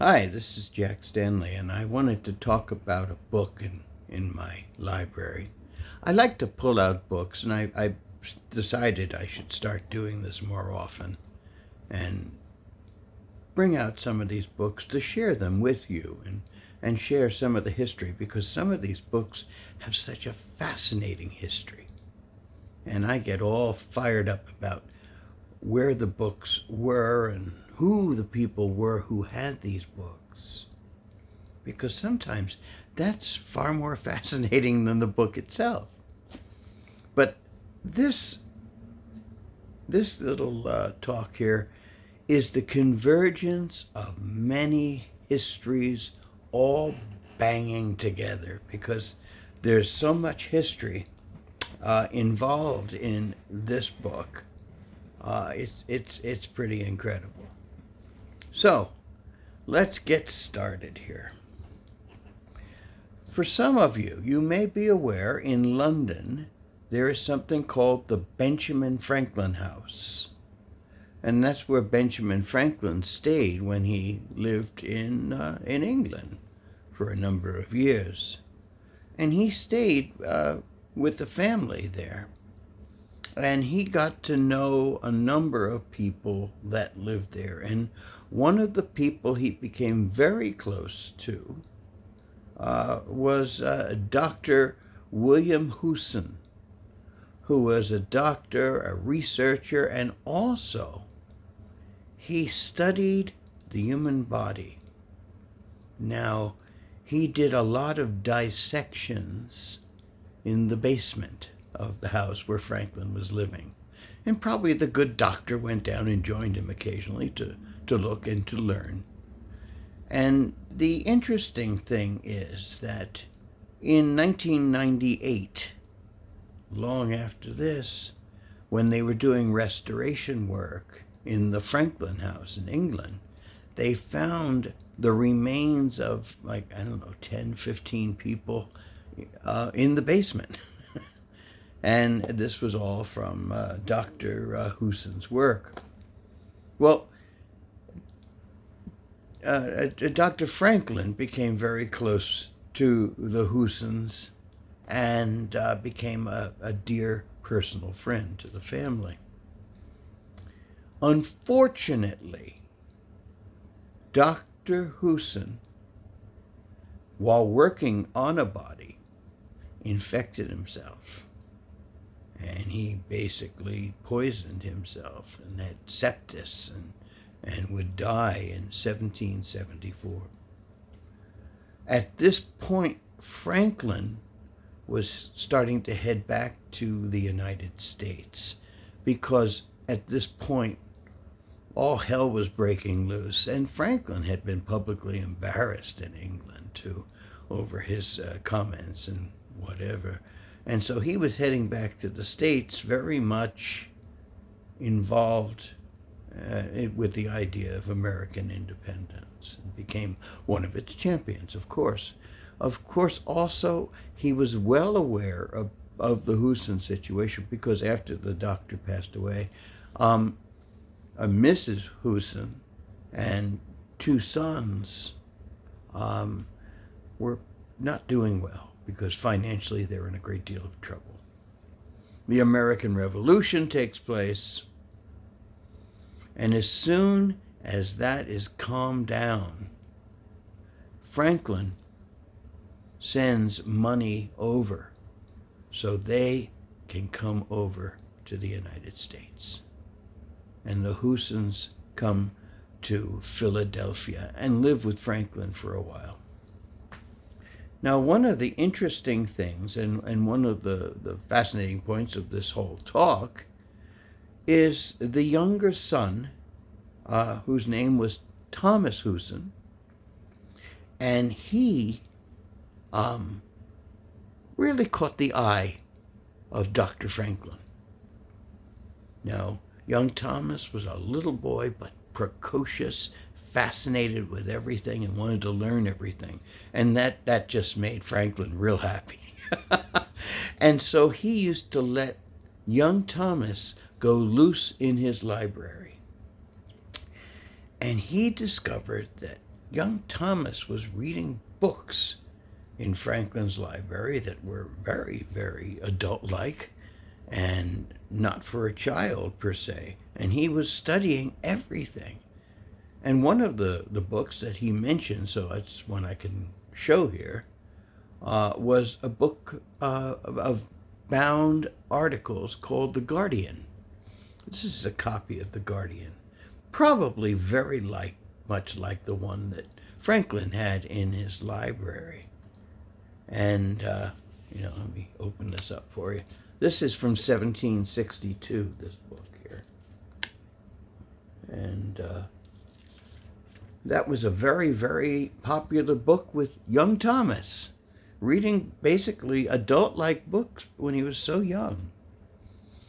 Hi, this is Jack Stanley, and I wanted to talk about a book in my library. I like to pull out books, and I decided I should start doing this more often and bring out some of these books to share them with you and share some of the history, because some of these books have such a fascinating history. And I get all fired up about where the books were and who the people were who had these books. Because sometimes that's far more fascinating than the book itself. But this little talk here is the convergence of many histories all banging together, because there's so much history involved in this book. It's pretty incredible. So, let's get started here. For some of you, you may be aware in London there is something called the Benjamin Franklin House. And that's where Benjamin Franklin stayed when he lived in England for a number of years. And he stayed with the family there. And he got to know a number of people that lived there. And one of the people he became very close to was Dr. William Hewson, who was a doctor, a researcher, and also he studied the human body. Now, he did a lot of dissections in the basement of the house where Franklin was living. And probably the good doctor went down and joined him occasionally to look and to learn. And the interesting thing is that in 1998, long after this, when they were doing restoration work in the Franklin House in England, they found the remains of 10, 15 people in the basement. And this was all from Dr. Hewson's work. Well, Dr. Franklin became very close to the Hewsons and became a dear personal friend to the family. Unfortunately, Dr. Hewson, while working on a body, infected himself. And he basically poisoned himself and had sepsis and would die in 1774. At this point, Franklin was starting to head back to the United States, because at this point, all hell was breaking loose, and Franklin had been publicly embarrassed in England too over his comments and whatever. And so he was heading back to the States, very much involved with the idea of American independence, and became one of its champions, of course. Of course, also, he was well aware of the Hewson situation, because after the doctor passed away, Mrs. Hewson and two sons were not doing well, because financially they were in a great deal of trouble. The American Revolution takes place, and as soon as that is calmed down, Franklin sends money over so they can come over to the United States. And the Hewsons come to Philadephia and live with Franklin for a while. Now, one of the interesting things, and one of the fascinating points of this whole talk, is the younger son, whose name was Thomas Hewson, and he really caught the eye of Dr. Franklin. Now, young Thomas was a little boy, but precocious, fascinated with everything, and wanted to learn everything. And that just made Franklin real happy. And so he used to let young Thomas go loose in his library. And he discovered that young Thomas was reading books in Franklin's library that were very, very adult-like and not for a child per se. And he was studying everything. And one of the books that he mentioned, so it's one I can show here, was a book of bound articles called The Guardian. This is a copy of The Guardian, probably very much like the one that Franklin had in his library. And, let me open this up for you. This is from 1762, this book here. And that was a very, very popular book with young Thomas, reading basically adult-like books when he was so young.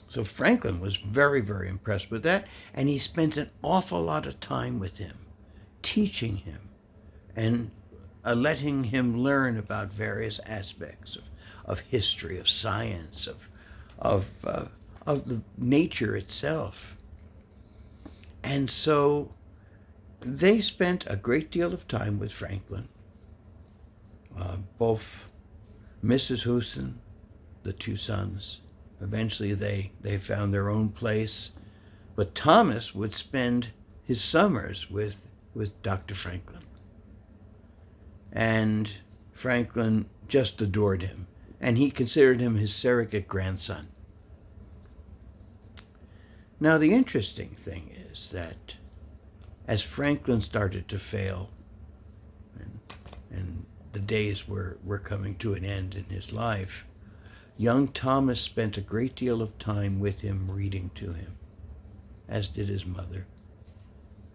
So Franklin was very, very impressed with that, and he spent an awful lot of time with him, teaching him, and letting him learn about various aspects of history, of science, of the nature itself. And so they spent a great deal of time with Franklin. Both Mrs Hewson, the two sons, eventually they found their own place. But Thomas would spend his summers with Dr. Franklin. And Franklin just adored him, and he considered him his surrogate grandson. Now, the interesting thing is that as Franklin started to fail, and the days were coming to an end in his life, young Thomas spent a great deal of time with him, reading to him, as did his mother,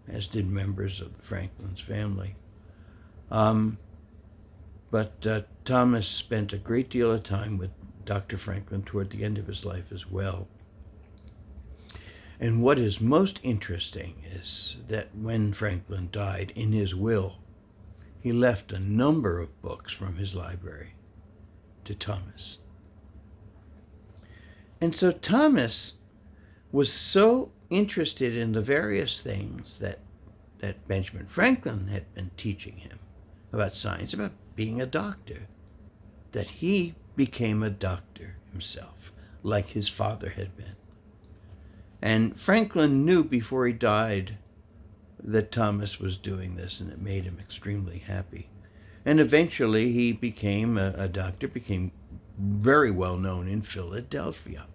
as did members of Franklin's family. But Thomas spent a great deal of time with Dr. Franklin toward the end of his life as well. And what is most interesting is that when Franklin died, in his will, he left a number of books from his library to Thomas. And so Thomas was so interested in the various things that Benjamin Franklin had been teaching him about science, about being a doctor, that he became a doctor himself, like his father had been. And Franklin knew before he died that Thomas was doing this, and it made him extremely happy. And eventually he became a doctor, became very well known in Philadephia.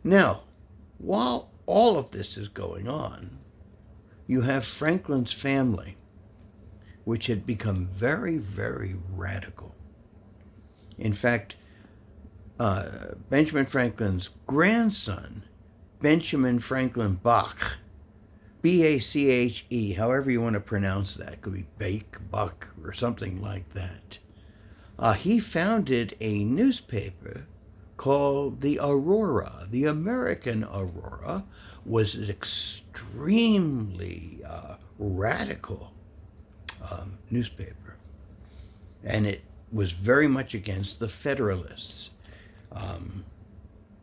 Now, while all of this is going on, you have Franklin's family, which had become very, very radical. In fact, Benjamin Franklin's grandson, Benjamin Franklin Bach, B-A-C-H-E, however you want to pronounce that, could be Bake, Buck, or something like that. He founded a newspaper called the Aurora. The American Aurora was an extremely radical newspaper, and it was very much against the Federalists.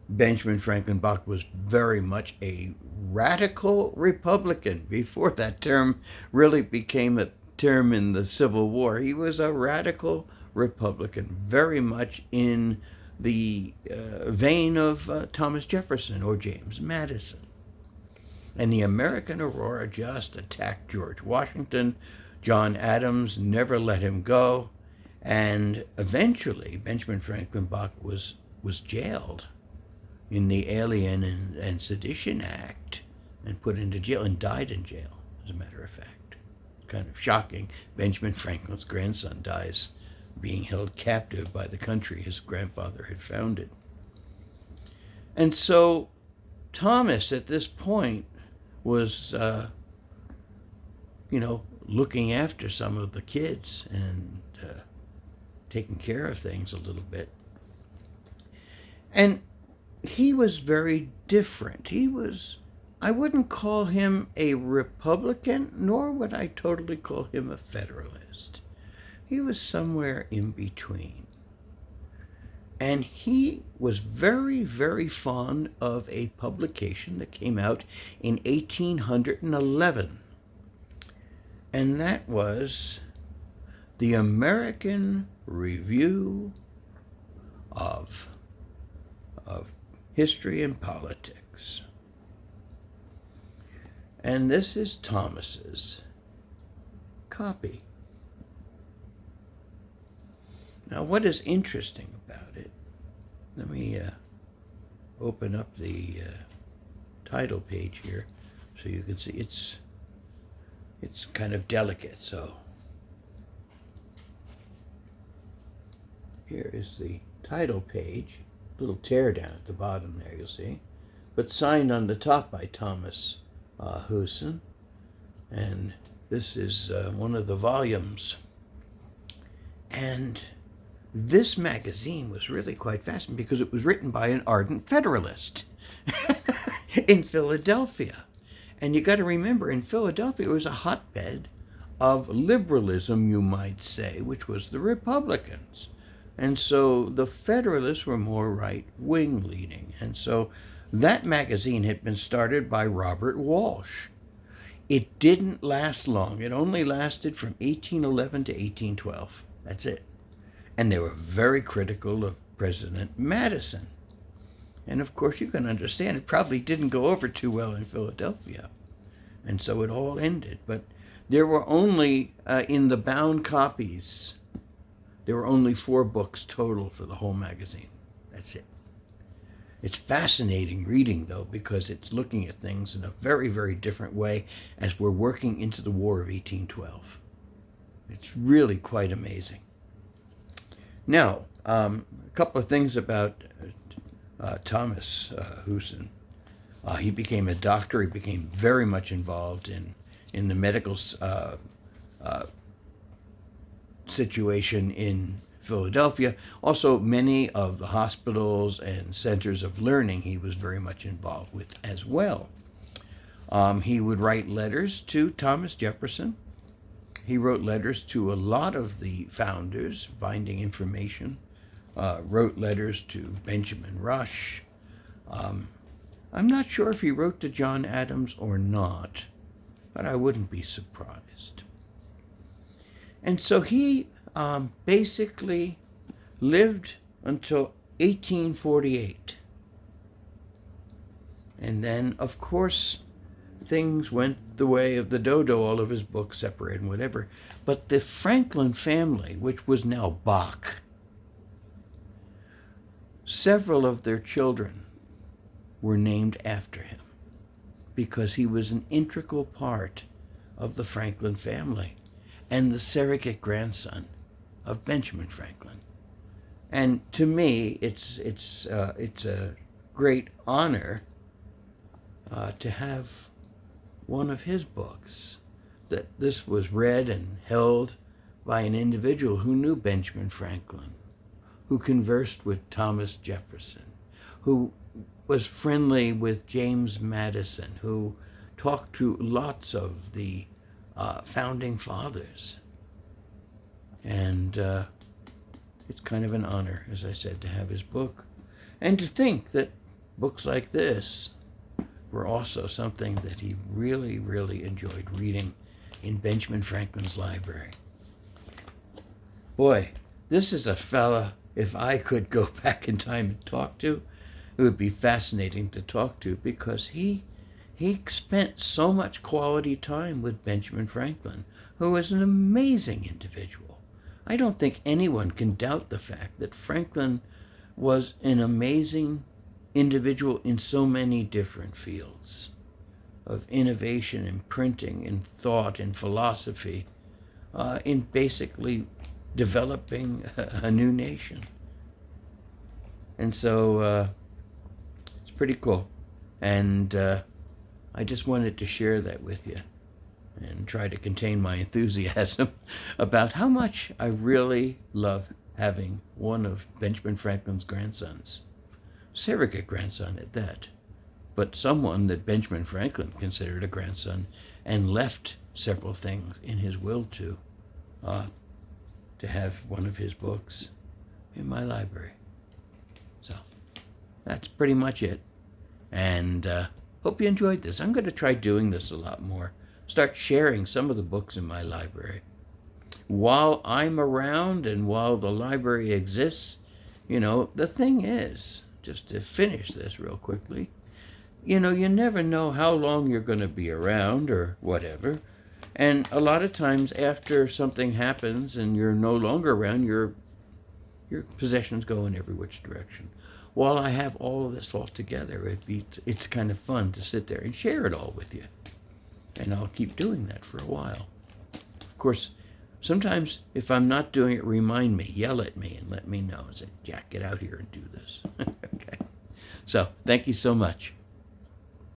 Benjamin Franklin Bach was very much a radical Republican before that term really became a term in the Civil War. He was a radical Republican, very much in the vein of Thomas Jefferson or James Madison. And the American Aurora just attacked George Washington. John Adams never let him go. And eventually, Benjamin Franklin Bach was jailed in the Alien and Sedition Act and put into jail and died in jail, as a matter of fact. Kind of shocking. Benjamin Franklin's grandson dies being held captive by the country his grandfather had founded. And so Thomas, at this point, was, looking after some of the kids and taking care of things a little bit. And he was very different. I wouldn't call him a Republican, nor would I totally call him a Federalist. He was somewhere in between. And he was very, very fond of a publication that came out in 1811. and that was the American Review of History and Politics. And this is Thomas's copy. Now, what is interesting about it, let me open up the title page here so you can see it's kind of delicate. So here is the title page, little tear down at the bottom there, you'll see, but signed on the top by Thomas Hewson, and this is one of the volumes. And this magazine was really quite fascinating because it was written by an ardent Federalist in Philadelphia. And you got to remember, in Philadelphia, it was a hotbed of liberalism, you might say, which was the Republicans. And so the Federalists were more right-wing leaning. And so that magazine had been started by Robert Walsh. It didn't last long. It only lasted from 1811 to 1812. That's it. And they were very critical of President Madison. And of course, you can understand it probably didn't go over too well in Philadelphia. And so it all ended. But there were only, in the bound copies, there were only 4 books total for the whole magazine. That's it. It's fascinating reading, though, because it's looking at things in a very, very different way as we're working into the War of 1812. It's really quite amazing. Now, a couple of things about Thomas Hewson. He became a doctor. He became very much involved in the medical situation in Philadelphia. Also, many of the hospitals and centers of learning he was very much involved with as well. He would write letters to Thomas Jefferson. He wrote letters to a lot of the founders, finding information. Wrote letters to Benjamin Rush. I'm not sure if he wrote to John Adams or not, but I wouldn't be surprised. And so he basically lived until 1848. And then, of course, things went the way of the dodo, all of his books separated and whatever. But the Franklin family, which was now Bach, several of their children were named after him because he was an integral part of the Franklin family and the surrogate grandson of Benjamin Franklin. And to me, it's a great honor to have one of his books, that this was read and held by an individual who knew Benjamin Franklin, who conversed with Thomas Jefferson, who was friendly with James Madison, who talked to lots of the founding fathers. And it's kind of an honor, as I said, to have his book. And to think that books like this were also something that he really, really enjoyed reading in Benjamin Franklin's library. Boy, this is a fella, if I could go back in time and talk to, it would be fascinating to talk to, because he spent so much quality time with Benjamin Franklin, who was an amazing individual. I don't think anyone can doubt the fact that Franklin was an amazing individual in so many different fields of innovation in printing, in thought, in philosophy, in basically developing a new nation. And so it's pretty cool. And I just wanted to share that with you and try to contain my enthusiasm about how much I really love having one of Benjamin Franklin's grandsons, surrogate grandson at that, but someone that Benjamin Franklin considered a grandson and left several things in his will to have one of his books in my library. So that's pretty much it. And hope you enjoyed this. I'm going to try doing this a lot more start sharing some of the books in my library. While I'm around and while the library exists, the thing is, just to finish this real quickly, you never know how long you're going to be around or whatever. And a lot of times after something happens and you're no longer around, your possessions go in every which direction. While I have all of this all together, it's kind of fun to sit there and share it all with you. And I'll keep doing that for a while. Of course, sometimes if I'm not doing it, remind me, yell at me and let me know. Say, Jack, get out here and do this. Okay. So, thank you so much.